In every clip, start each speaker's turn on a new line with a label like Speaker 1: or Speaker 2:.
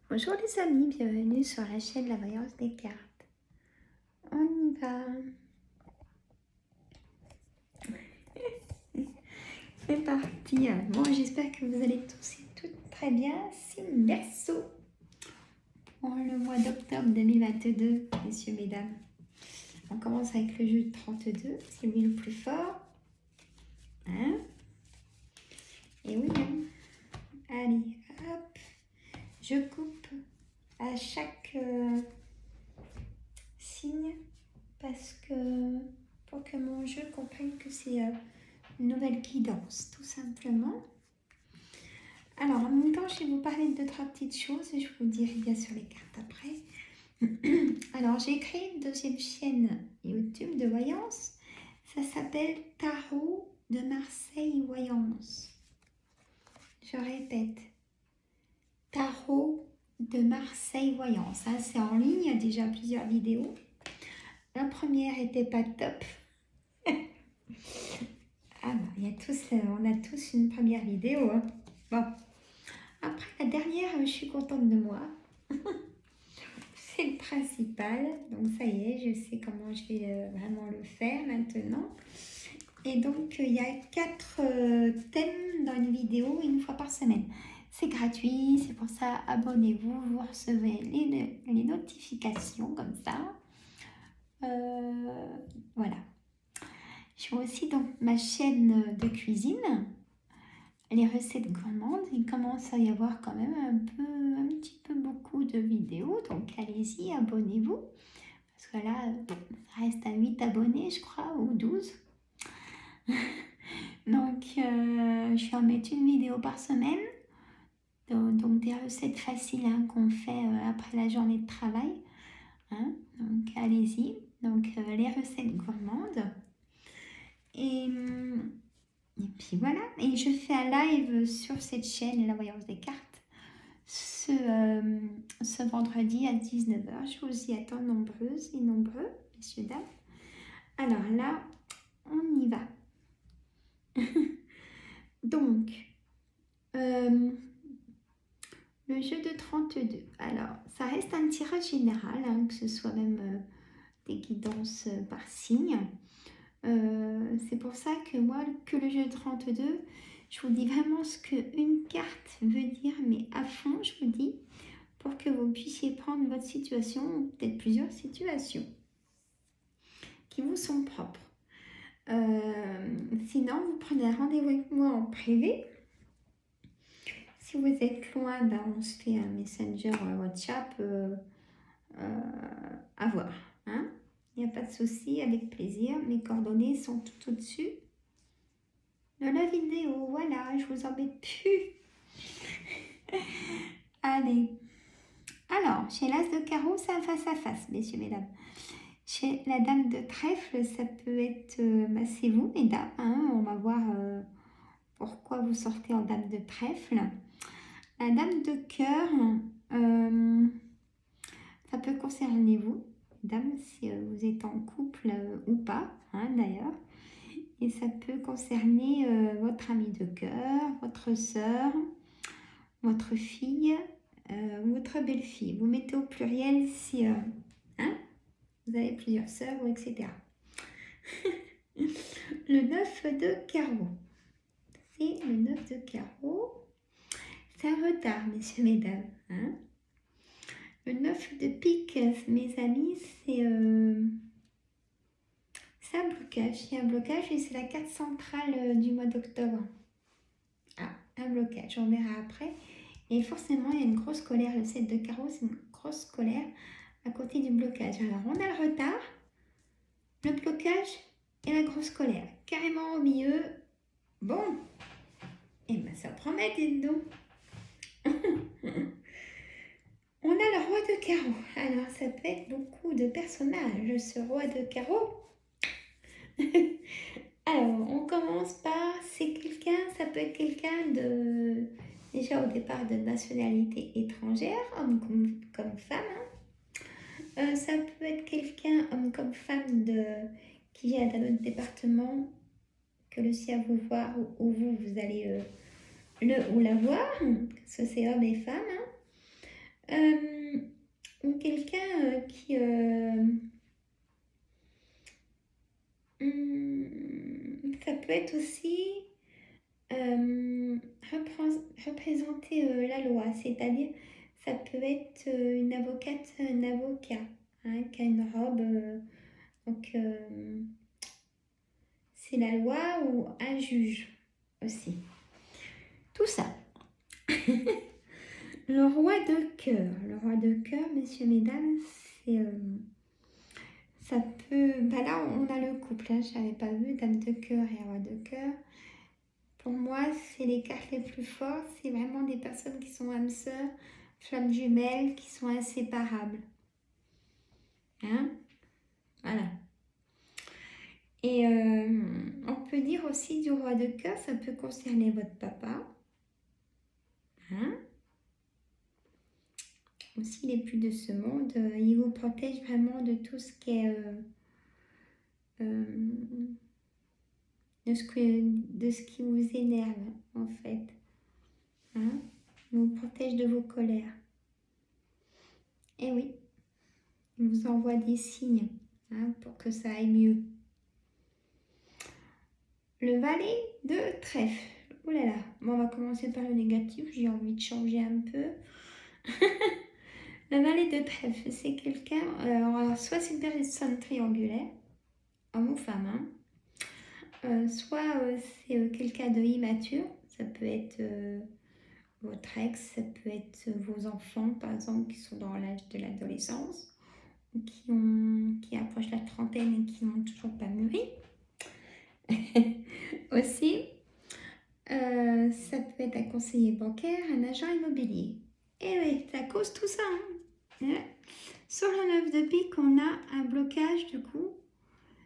Speaker 1: Bonjour les amis, bienvenue sur la chaîne La Voyance des cartes. On y va. C'est parti. Bon, j'espère que vous allez tous et toutes très bien. Signe Verseau pour le mois d'octobre 2022, messieurs, mesdames. On commence avec le jeu de 32, c'est lui le plus fort. Hein? Et oui, hein. Allez, hop. Je coupe à chaque signe parce que pour que mon jeu comprenne que c'est une nouvelle guidance, tout simplement. Alors, en même temps, je vais vous parler de 3 petites choses et je vous dirai bien sur les cartes après. Alors, j'ai créé une deuxième chaîne YouTube de voyance. Ça s'appelle Tarot de Marseille Voyance. Je répète, Tarot de Marseille Voyance. Hein, c'est en ligne, il y a déjà plusieurs vidéos. La première était pas top. Ah bah, on a tous une première vidéo. Hein. Bon. Après la dernière, je suis contente de moi. C'est le principal. Donc ça y est, je sais comment je vais vraiment le faire maintenant. Et donc il y a 4 thèmes dans une vidéo une fois par semaine. C'est gratuit, c'est pour ça abonnez-vous, vous recevez les notifications comme ça. Voilà. Je fais aussi donc ma chaîne de cuisine. Les recettes gourmandes, il commence à y avoir quand même un petit peu beaucoup de vidéos, donc allez-y, abonnez-vous, parce que là, ça reste à 8 abonnés, je crois, ou 12. Donc, je vais en mettre une vidéo par semaine, donc des recettes faciles hein, qu'on fait après la journée de travail. Hein, donc, allez-y, donc les recettes gourmandes. Et puis voilà, et je fais un live sur cette chaîne, La Voyance des cartes, ce vendredi à 19h. Je vous y attends nombreuses et nombreux, messieurs, dames. Alors là, on y va. Donc, le jeu de 32. Alors, ça reste un tirage général, hein, que ce soit même des guidances par signe. C'est pour ça que moi, que le jeu de 32, je vous dis vraiment ce qu'une carte veut dire, mais à fond, je vous dis, pour que vous puissiez prendre votre situation, ou peut-être plusieurs situations, qui vous sont propres. Sinon, vous prenez un rendez-vous avec moi en privé. Si vous êtes loin, ben, on se fait un messenger WhatsApp à voir. Hein, il n'y a pas de souci, avec plaisir. Mes coordonnées sont tout au-dessus de la vidéo. Voilà, je vous embête plus. Allez. Alors, chez l'As de carreau, c'est un face à face, messieurs, mesdames. Chez la dame de trèfle, ça peut être, c'est vous, mesdames. Hein, on va voir pourquoi vous sortez en dame de trèfle. La dame de cœur, ça peut concerner vous, mesdames, si vous êtes en couple ou pas, hein, d'ailleurs. Et ça peut concerner votre ami de cœur, votre sœur, votre fille, votre belle-fille. Vous mettez au pluriel si hein, vous avez plusieurs sœurs, ou etc. Le 9 de carreau. C'est le 9 de carreau. C'est un retard, messieurs, mesdames. Hein. Le 9 de pique, mes amis, c'est un blocage. Il y a un blocage et c'est la carte centrale du mois d'octobre. Ah, un blocage, on verra après. Et forcément, il y a une grosse colère. Le 7 de carreau, c'est une grosse colère à côté du blocage. Alors, on a le retard, le blocage et la grosse colère. Carrément au milieu. Bon, et ben ça promet, dites-nous. On a le roi de carreau. Alors, ça peut être beaucoup de personnages, ce roi de carreau. Alors, on commence par, c'est quelqu'un, ça peut être quelqu'un de, déjà au départ de nationalité étrangère, homme comme femme. Hein. Ça peut être quelqu'un, homme comme femme, qui vient d'un autre département que le sien vous voir ou vous allez le ou la voir, que ce c'est homme et femme. Hein. Euh, ou quelqu'un qui... ça peut être aussi représenter la loi, c'est-à-dire ça peut être une avocate, un avocat hein, qui a une robe, donc c'est la loi ou un juge aussi. Tout ça. Le roi de cœur, messieurs, mesdames, c'est... ça peut... Bah là, on a le couple, hein, je n'avais pas vu, dame de cœur et roi de cœur. Pour moi, c'est les cartes les plus fortes, c'est vraiment des personnes qui sont âmes sœurs, flammes jumelles, qui sont inséparables. Hein? Voilà. Et on peut dire aussi du roi de cœur, ça peut concerner votre papa. Hein? Aussi, les plus de ce monde, il vous protège vraiment de tout ce qui est... de ce qui vous énerve, en fait. Hein? Il vous protège de vos colères. Et oui, il vous envoie des signes hein, pour que ça aille mieux. Le valet de trèfle. Oh là là, bon, on va commencer par le négatif, j'ai envie de changer un peu. Le valet de trèfle, c'est quelqu'un, alors soit c'est une personne triangulaire, homme ou femme, hein. Soit c'est quelqu'un de immature, ça peut être votre ex, ça peut être vos enfants par exemple qui sont dans l'âge de l'adolescence ou qui approchent la trentaine et qui n'ont toujours pas mûri. Aussi, ça peut être un conseiller bancaire, un agent immobilier. Et oui, ça cause tout ça. Hein. Sur le 9 de pique, on a un blocage du coup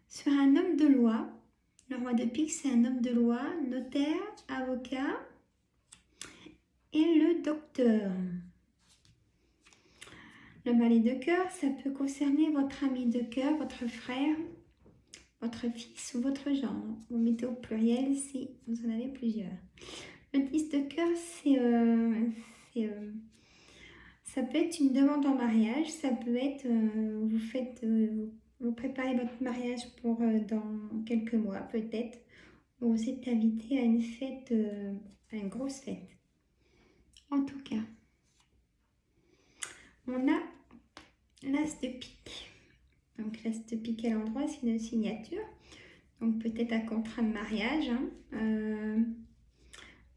Speaker 1: sur un homme de loi. Le roi de pique, c'est un homme de loi, notaire, avocat et le docteur. Le valet de cœur, ça peut concerner votre ami de cœur, votre frère, votre fils ou votre gendre. Vous mettez au pluriel si vous en avez plusieurs. Le 10 de cœur, ça peut être une demande en mariage, ça peut être, vous préparez votre mariage pour dans quelques mois peut-être, ou vous êtes invité à une fête, à une grosse fête. En tout cas, on a l'as de pique. Donc l'as de pique à l'endroit, c'est une signature. Donc peut-être un contrat de mariage. Hein.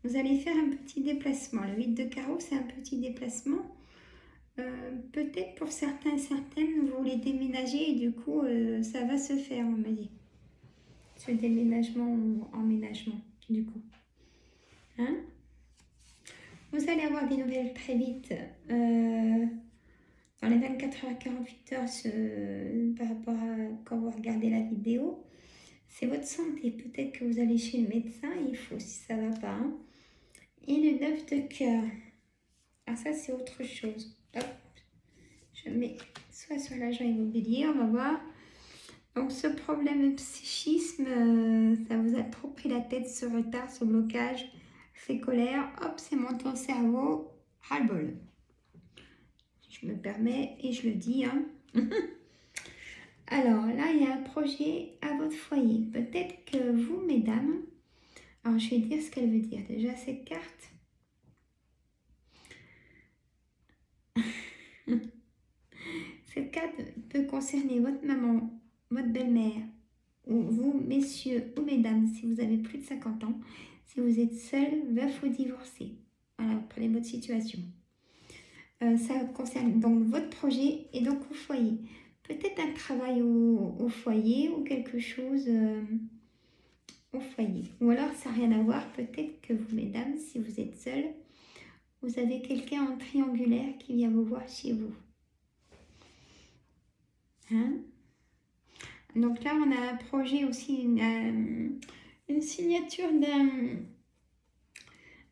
Speaker 1: Vous allez faire un petit déplacement. Le 8 de carreau, c'est un petit déplacement. Peut-être pour certains et certaines, vous voulez déménager et du coup, ça va se faire, on me dit. Ce déménagement ou emménagement, du coup. Hein? Vous allez avoir des nouvelles très vite dans les 24 heures 48 heures par rapport à quand vous regardez la vidéo. C'est votre santé. Peut-être que vous allez chez le médecin, il faut si ça ne va pas. Hein. Et le 9 de cœur. Ah, ça, c'est autre chose. Hop. Je mets soit sur l'agent immobilier, on va voir. Donc, ce problème de psychisme, ça vous a trop pris la tête, ce retard, ce blocage, ces colères. Hop, c'est monté au cerveau. Ras-le-bol. Je me permets et je le dis. Hein. Alors, là, il y a un projet à votre foyer. Peut-être que vous, mesdames, alors je vais dire ce qu'elle veut dire. Déjà, cette carte. Cette carte peut concerner votre maman, votre belle-mère, ou vous, messieurs ou mesdames, si vous avez plus de 50 ans, si vous êtes seul, veuf ou divorcé. Voilà, prenez votre situation. Ça concerne donc votre projet et donc au foyer. Peut-être un travail au foyer ou quelque chose au foyer. Ou alors, ça n'a rien à voir. Peut-être que vous, mesdames, si vous êtes seul, vous avez quelqu'un en triangulaire qui vient vous voir chez vous. Hein? Donc là, on a un projet aussi, une signature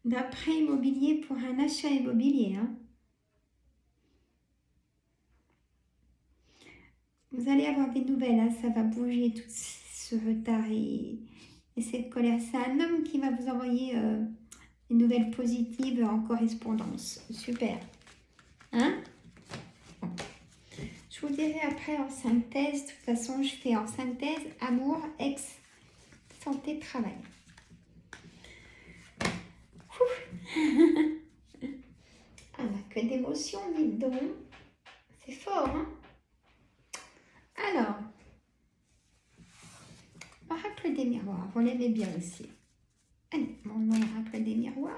Speaker 1: d'un prêt immobilier pour un achat immobilier. Hein. Vous allez avoir des nouvelles, hein, ça va bouger tout ce retard et cette colère. C'est un homme qui va vous envoyer une nouvelle positive en correspondance. Super. Hein? Bon. Je vous dirai après en synthèse. De toute façon, je fais en synthèse amour, ex, santé, travail. Ah bah, que d'émotions, dites donc. C'est fort, hein? Alors, oracle des miroirs, vous l'aimez bien aussi. Allez, mon oracle des miroirs.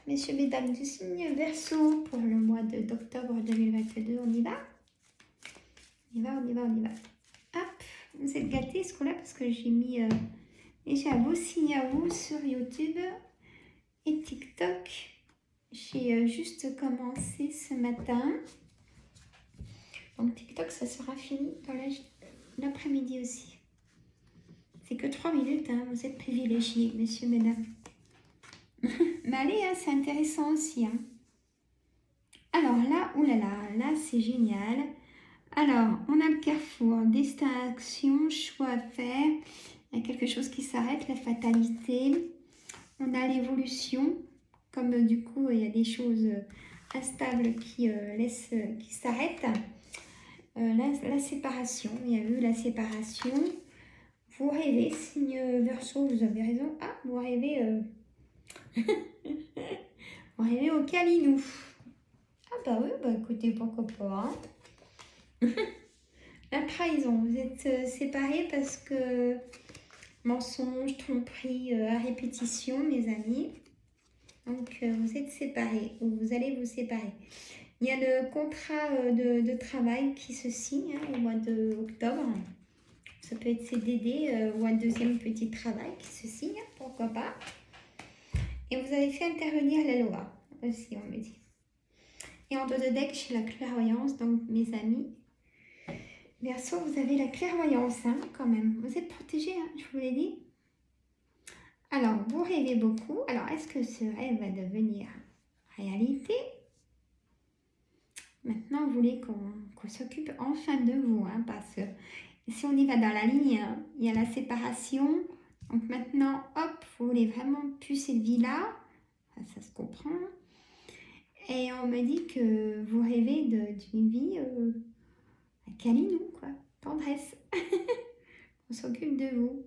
Speaker 1: Messieurs, mesdames du signe Verseau pour le mois d'octobre 2022, on y va? On y va, on y va, on y va. Hop, vous êtes gâtés ce coup-là parce que j'ai mis déjà vos signes à vous sur YouTube et TikTok. J'ai juste commencé ce matin. Donc TikTok, ça sera fini dans l'après-midi aussi. C'est que 3 minutes, hein. Vous êtes privilégiés, messieurs, mesdames. Mais allez, hein, c'est intéressant aussi. Hein. Alors là, oulala, là c'est génial. Alors, on a le carrefour, destin, action, choix à faire. Il y a quelque chose qui s'arrête, la fatalité. On a l'évolution, comme du coup il y a des choses instables qui s'arrêtent. La séparation, il y a eu la séparation. Vous rêvez, signe Verseau, vous avez raison. Ah, vous rêvez, vous rêvez au câlinou. Ah bah oui, bah écoutez, pourquoi pas. Hein. La trahison, vous êtes séparés parce que mensonge, tromperie à répétition, mes amis. Donc vous êtes séparés ou vous allez vous séparer. Il y a le contrat de travail qui se signe hein, au mois d'octobre. Ça peut être CDD ou un deuxième petit travail qui se signe, pourquoi pas. Et vous avez fait intervenir la loi aussi, on me dit. Et en dos de deck, j'ai la clairvoyance, donc mes amis. Verseau, vous avez la clairvoyance hein, quand même. Vous êtes protégés, hein, je vous l'ai dit. Alors, vous rêvez beaucoup. Alors, est-ce que ce rêve va devenir réalité? Maintenant, vous voulez qu'on s'occupe enfin de vous, hein, parce que si on y va dans la ligne, hein, il y a la séparation. Donc maintenant, hop, vous voulez vraiment plus cette vie-là. Ça se comprend. Et on me dit que vous rêvez d'une vie câlinou, quoi. Tendresse. On s'occupe de vous.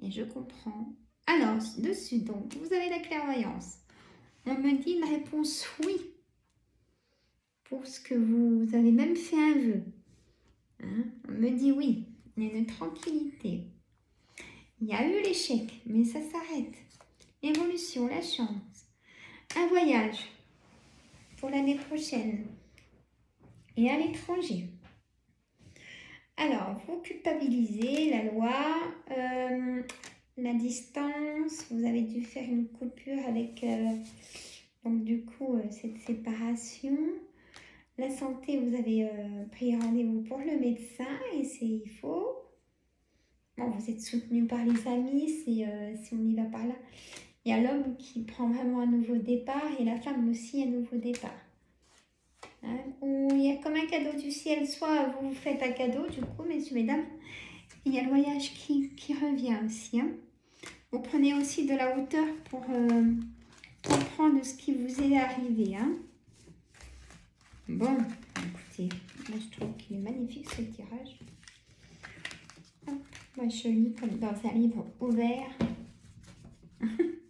Speaker 1: Et je comprends. Alors, dessus, donc, vous avez la clairvoyance. On me dit une réponse oui. Pour ce que vous avez même fait un vœu. Hein? On me dit oui. Il y a une tranquillité. Il y a eu l'échec, mais ça s'arrête. Évolution, la chance. Un voyage pour l'année prochaine. Et à l'étranger. Alors, vous culpabilisez la loi, la distance. Vous avez dû faire une coupure avec, donc du coup, cette séparation. La santé, vous avez pris rendez-vous pour le médecin et il faut. Bon, vous êtes soutenu par les amis, si on y va par là. Il y a l'homme qui prend vraiment un nouveau départ et la femme aussi un nouveau départ. Hein? Ou il y a comme un cadeau du ciel, soit vous faites un cadeau, du coup, messieurs, mesdames. Il y a le voyage qui revient aussi. Hein? Vous prenez aussi de la hauteur pour comprendre ce qui vous est arrivé. Hein? Bon, écoutez, moi je trouve qu'il est magnifique ce tirage. Hop, moi je lis comme dans un livre ouvert.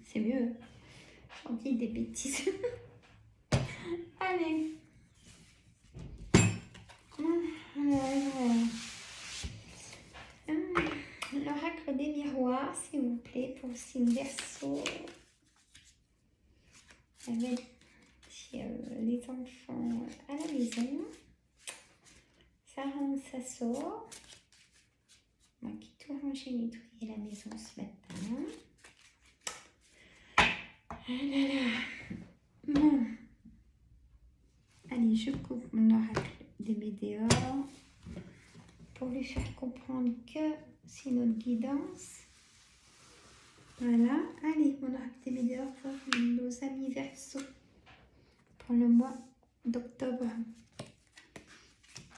Speaker 1: C'est mieux. J'en dis des bêtises. Allez. L'oracle des miroirs, s'il vous plaît, pour le signe Verseau. Avec les enfants à la maison. Ça rentre, ça sort. Moi qui tout range et nettoyer la maison ce matin. Ah là là. Bon. Allez, je coupe mon oracle des météores pour lui faire comprendre que c'est notre guidance. Voilà. Allez, mon oracle des météores pour nos amis Verseau pour le mois d'octobre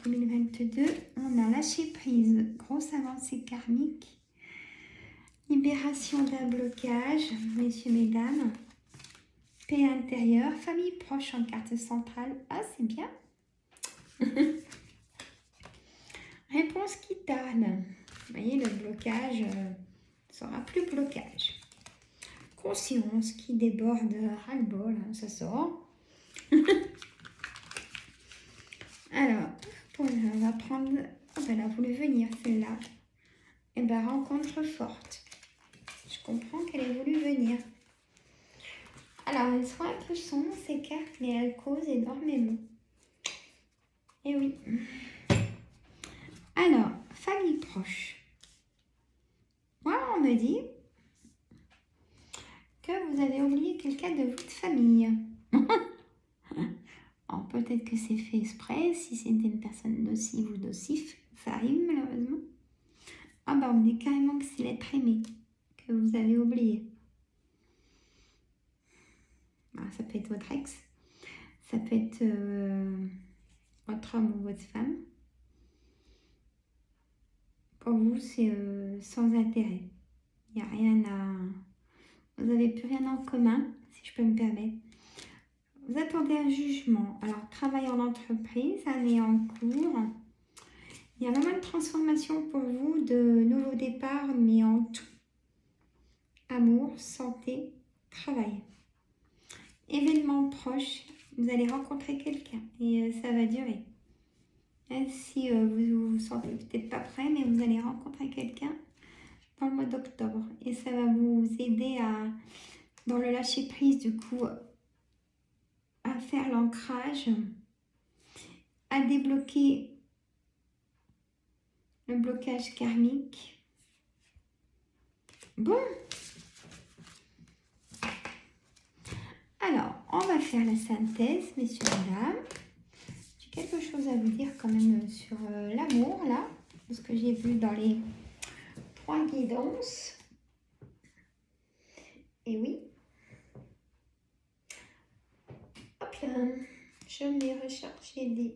Speaker 1: 2022. On a lâché prise, grosse avancée karmique, libération d'un blocage, messieurs, mesdames. paix intérieure, famille proche en carte centrale. Ah, c'est bien. Réponse qui tarde. Vous voyez, le blocage ne sera plus blocage. Conscience qui déborde, ras-le-bol, hein, ça sort. Alors, on va prendre... Oh, ben, elle a voulu venir, celle-là. Et ben, rencontre forte. Je comprends qu'elle ait voulu venir. Alors, elles sont un peu sombres, ces cartes, mais elles causent énormément. Et oui. Alors, famille proche. Moi, on me dit que vous avez oublié quelqu'un de votre famille. Alors, peut-être que c'est fait exprès, si c'était une personne nocive ou nocif. Ça arrive, malheureusement. Ah bah, on me dit carrément que c'est l'être aimé que vous avez oublié. Alors, ça peut être votre ex. Ça peut être votre homme ou votre femme. Pour vous, c'est sans intérêt. Il n'y a rien à... Vous n'avez plus rien en commun, si je peux me permettre. Vous attendez un jugement. Alors, travail en entreprise, année en cours. Il y a vraiment une transformation pour vous, de nouveaux départs, mais en tout. Amour, santé, travail. Événement proche, vous allez rencontrer quelqu'un et ça va durer. Même si vous ne vous sentez peut-être pas prêt, mais vous allez rencontrer quelqu'un dans le mois d'octobre. Et ça va vous aider à, dans le lâcher-prise, du coup, à faire l'ancrage, à débloquer le blocage karmique. Bon. Alors, on va faire la synthèse, messieurs et dames. J'ai quelque chose à vous dire quand même sur l'amour, là, ce que j'ai vu dans les 3 guidances. Et oui. Hop là, je vais recharger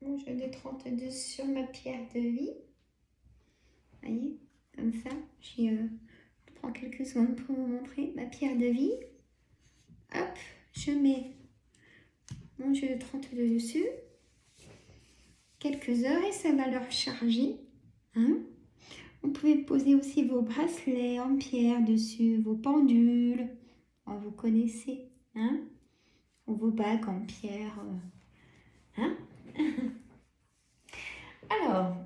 Speaker 1: mon jeu de 32 sur ma pierre de vie. Vous voyez, comme ça, je prends quelques secondes pour vous montrer ma pierre de vie. Hop, je mets mon jeu de 32 dessus. Quelques heures et ça va le recharger. Hein? Vous pouvez poser aussi vos bracelets en pierre dessus, vos pendules. Oh, vous connaissez, hein? Ou vos bagues en pierre. Hein? Alors,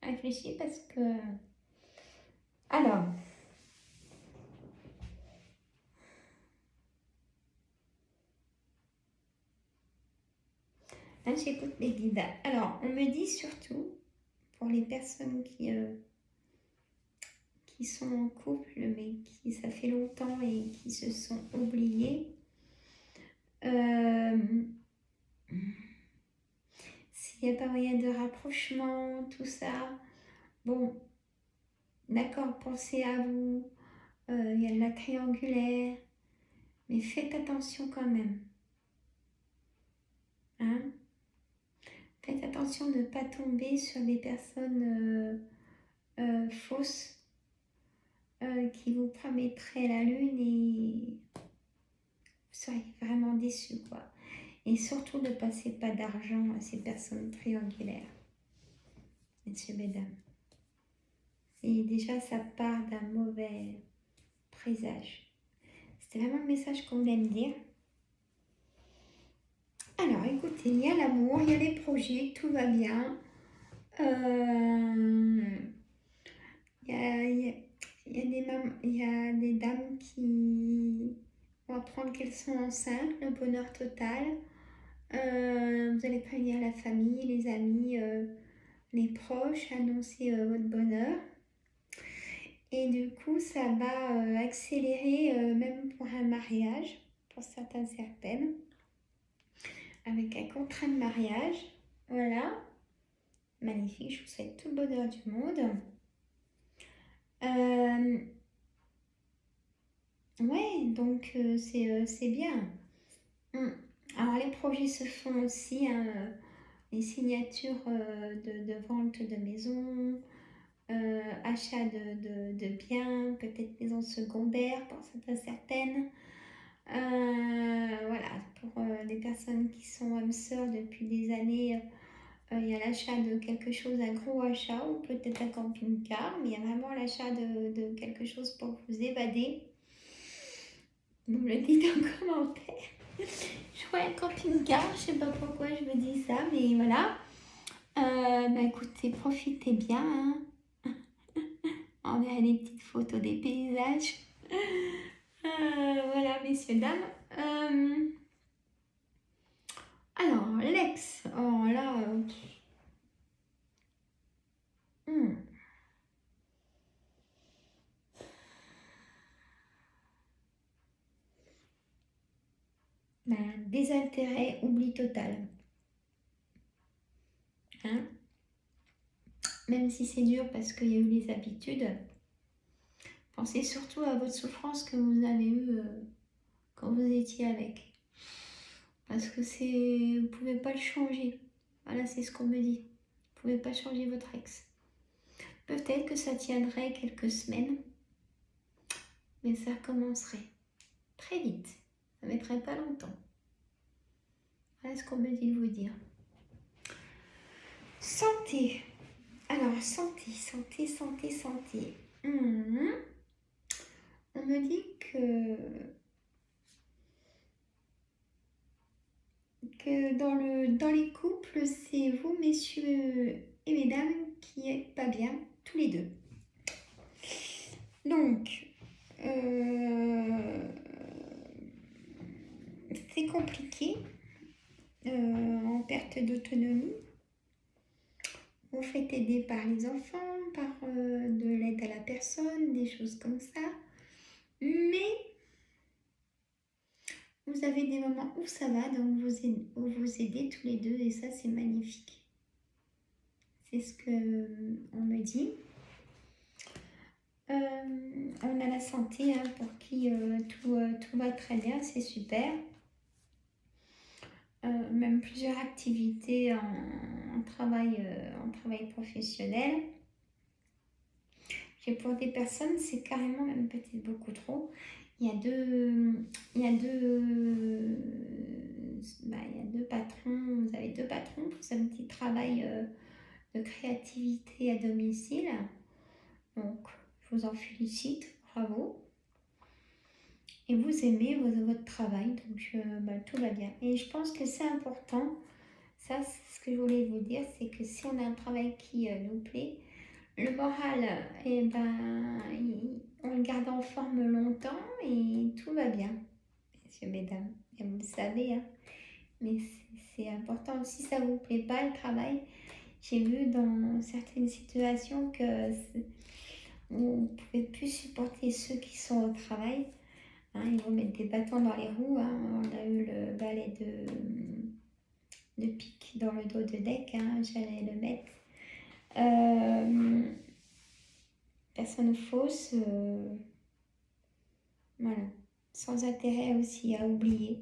Speaker 1: réfléchis parce que... Alors, là, j'écoute les guides. Alors, on me dit surtout, pour les personnes qui sont en couple, mais qui ça fait longtemps et qui se sont oubliées, s'il n'y a pas moyen de rapprochement, tout ça, bon, d'accord, pensez à vous, il y a de la triangulaire, mais faites attention quand même. Hein? Faites attention de ne pas tomber sur des personnes fausses qui vous promettraient la lune et vous seriez vraiment déçus, quoi. Et surtout ne passez pas d'argent à ces personnes triangulaires, messieurs, mesdames. Et déjà, ça part d'un mauvais présage. C'était vraiment le message qu'on voulait me dire. Alors, écoutez, il y a l'amour, il y a les projets, tout va bien. Il y a des dames qui vont apprendre qu'elles sont enceintes, le bonheur total. Vous allez prévenir la famille, les amis, les proches, annoncer votre bonheur. Et du coup, ça va accélérer même pour un mariage, pour certaines certaines, avec un contrat de mariage. Voilà, magnifique, je vous souhaite tout le bonheur du monde. Ouais, donc c'est bien. Mm. Alors les projets se font aussi, hein, les signatures de vente de maison, achat de biens, peut-être maison secondaire pour certaines. Voilà, pour les personnes qui sont âmes sœurs depuis des années, il y a l'achat de quelque chose, un gros achat ou peut-être un camping-car, mais il y a vraiment l'achat de quelque chose pour vous évader. Vous me le dites en commentaire. Je vois un camping-car, je sais pas pourquoi je me dis ça, mais voilà. Bah écoutez, profitez bien, hein. On verra des petites photos des paysages. Voilà, messieurs, dames. Alors, l'ex. Oh là. Hmm. Ben, désintérêt, oubli total. Hein? Même si c'est dur parce qu'il y a eu les habitudes, pensez surtout à votre souffrance que vous avez eue quand vous étiez avec. Parce que vous ne pouvez pas le changer. Voilà, c'est ce qu'on me dit. Vous ne pouvez pas changer votre ex. Peut-être que ça tiendrait quelques semaines, mais ça recommencerait très vite. Ça ne mettrait pas longtemps. Voilà ce qu'on me dit de vous dire. Santé. Alors, santé. On me dit que dans les couples, c'est vous, messieurs et mesdames, qui n'êtes pas bien, tous les deux. Donc, c'est compliqué, en perte d'autonomie. Vous faites aider par les enfants, par de l'aide à la personne, des choses comme ça. Mais vous avez des moments où ça va, donc vous aidez tous les deux et ça, c'est magnifique. C'est ce qu'on me dit. On a la santé, hein, pour qui tout va très bien, c'est super. Même plusieurs activités en travail professionnel. Et pour des personnes, c'est carrément même peut-être beaucoup trop. Il y a deux patrons. Vous avez deux patrons pour ce petit travail de créativité à domicile. Donc, je vous en félicite, bravo. Et vous aimez votre travail, donc tout va bien. Et je pense que c'est important. Ça, c'est ce que je voulais vous dire, c'est que si on a un travail qui nous plaît, le moral, on le garde en forme longtemps et tout va bien, messieurs, mesdames. Et vous le savez, hein. Mais c'est important. Si ça ne vous plaît pas, le travail, j'ai vu dans certaines situations que vous ne pouvez plus supporter ceux qui sont au travail. Hein, ils vont mettre des bâtons dans les roues. Hein. On a eu le balai de pique dans le dos de deck. Hein. J'allais le mettre. Personne fausse. Voilà. Sans intérêt aussi à oublier.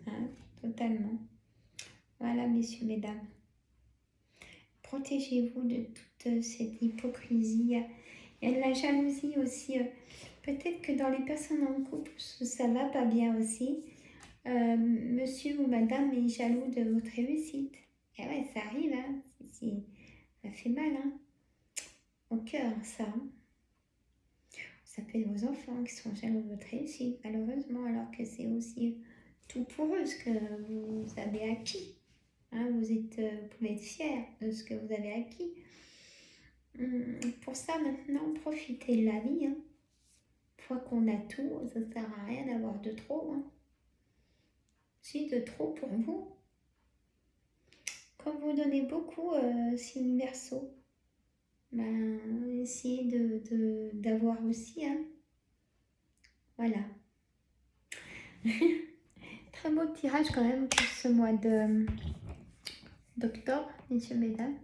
Speaker 1: Hein, totalement. Voilà, messieurs, mesdames. Protégez-vous de toute cette hypocrisie. Il y a de la jalousie aussi. Peut-être que dans les personnes en couple, ça va pas bien aussi. Monsieur ou madame est jaloux de votre réussite. Et ouais, ça arrive, hein. Ça fait mal, hein. Au cœur, ça. Hein. Ça peut être vos enfants qui sont jaloux de votre réussite, malheureusement, alors que c'est aussi tout pour eux ce que vous avez acquis. Hein, vous pouvez être fiers de ce que vous avez acquis. Pour ça, maintenant, profitez de la vie. Hein. Une fois qu'on a tout, ça ne sert à rien d'avoir de trop. Hein. Si de trop pour vous. Comme vous donnez beaucoup, signe Verseau, essayez d'avoir aussi. Hein. Voilà. Très beau tirage quand même pour ce mois d'octobre, messieurs, mesdames.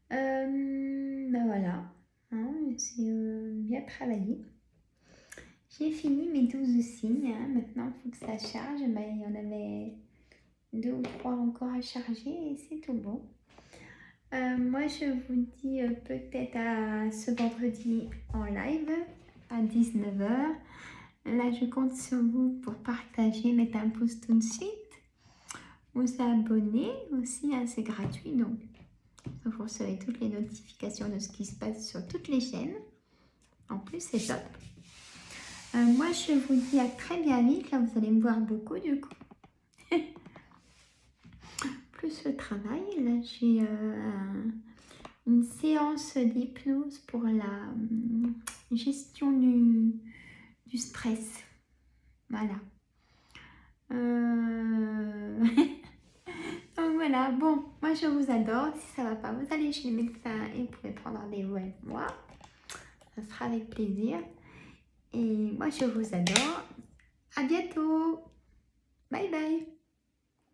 Speaker 1: Voilà, hein, c'est bien travaillé. J'ai fini mes 12 signes. Hein. Maintenant, il faut que ça charge. Ben, il y en avait 2 ou 3 encore à charger et c'est tout bon. Moi, je vous dis peut-être à ce vendredi en live à 19 h. Là, je compte sur vous pour partager, mettre un pouce tout de suite. Vous abonner aussi, hein, c'est gratuit. Donc, vous recevez toutes les notifications de ce qui se passe sur toutes les chaînes. En plus, c'est top. Moi, je vous dis à très bien vite. Là, vous allez me voir beaucoup du coup. Plus le travail. Là, j'ai une séance d'hypnose pour la gestion du stress. Voilà. Donc voilà, bon, moi je vous adore. Si ça va pas, vous allez chez le médecin et vous pouvez prendre rendez-vous avec moi. Ça sera avec plaisir. Et moi je vous adore. À bientôt. Bye bye.